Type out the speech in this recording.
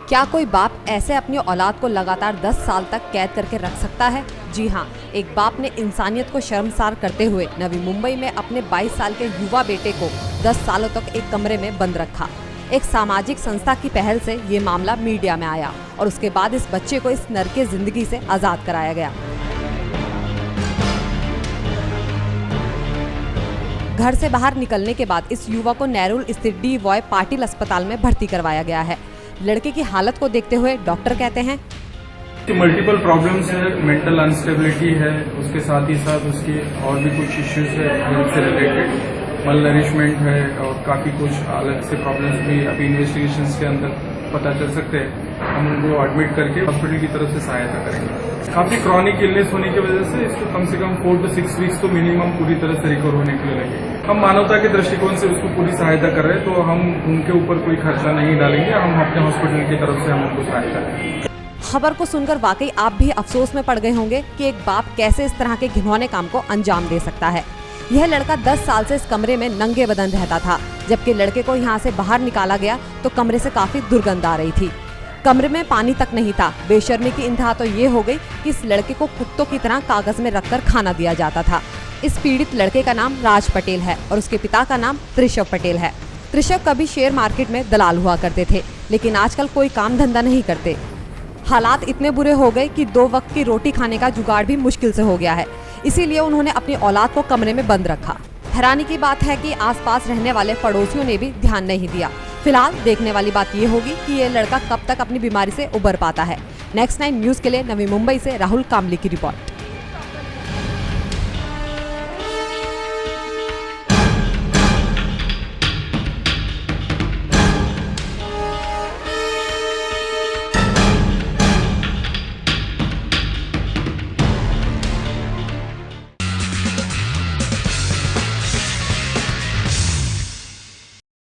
क्या कोई बाप ऐसे अपनी औलाद को लगातार 10 साल तक कैद करके रख सकता है? जी हाँ, एक बाप ने इंसानियत को शर्मसार करते हुए नवी मुंबई में अपने 22 साल के युवा बेटे को 10 सालों तक एक कमरे में बंद रखा। एक सामाजिक संस्था की पहल से ये मामला मीडिया में आया और उसके बाद इस बच्चे को इस नरके जिंदगी से आजाद कराया गया। घर से बाहर निकलने के बाद इस युवा को नेरुल स्थित डी वाई पाटिल अस्पताल में भर्ती करवाया गया है। लड़के की हालत को देखते हुए डॉक्टर कहते हैं मल्टीपल प्रॉब्लम्स है, मेंटल अनस्टेबिलिटी है, उसके साथ ही साथ उसकी और भी कुछ इश्यूज है हेल्थ से रिलेटेड, मलनरिशमेंट है और काफ़ी कुछ अलग से प्रॉब्लम्स भी अभी इन्वेस्टिगेशंस के अंदर पता चल सकते हैं। हम उनको एडमिट करके हॉस्पिटल की तरफ से सहायता करेंगे। काफ़ी क्रॉनिक इलनेस होने की वजह से इसको कम से कम 4 to 6 वीक्स तो मिनिमम पूरी तरह से रिकवर होने के लिए लगेगा। हम मानवता के दृष्टिकोण से उसको पूरी सहायता कर रहे हैं, तो हम उनके ऊपर कोई खर्चा नहीं डालेंगे। हम अपने हॉस्पिटल की तरफ से हम उनको सहायता करेंगे। खबर को सुनकर वाकई आप भी अफसोस में पड़ गए होंगे कि एक बाप कैसे इस तरह के घिनौने काम को अंजाम दे सकता है। यह लड़का 10 साल से इस कमरे में नंगे बदन रहता था। जबकि लड़के को यहाँ से बाहर निकाला गया तो कमरे से काफी दुर्गंध आ रही थी। कमरे में पानी तक नहीं था। बेशर्मी की इंतहा तो ये हो गई कि इस लड़के को कुत्तों की तरह कागज में रखकर खाना दिया जाता था। इस पीड़ित लड़के का नाम राज पटेल है और उसके पिता का नाम त्रिशव पटेल है। त्रिशव कभी शेयर मार्केट में दलाल हुआ करते थे, लेकिन आजकल कोई काम धंधा नहीं करते। हालात इतने बुरे हो गए कि 2 वक्त की रोटी खाने का जुगाड़ भी मुश्किल से हो गया है। इसीलिए उन्होंने अपनी औलाद को कमरे में बंद रखा। हैरानी की बात है कि आसपास रहने वाले पड़ोसियों ने भी ध्यान नहीं दिया। फिलहाल देखने वाली बात ये होगी कि ये लड़का कब तक अपनी बीमारी से उबर पाता है। नेक्स्ट 9 न्यूज़ के लिए नवी मुंबई से राहुल कामली की रिपोर्ट।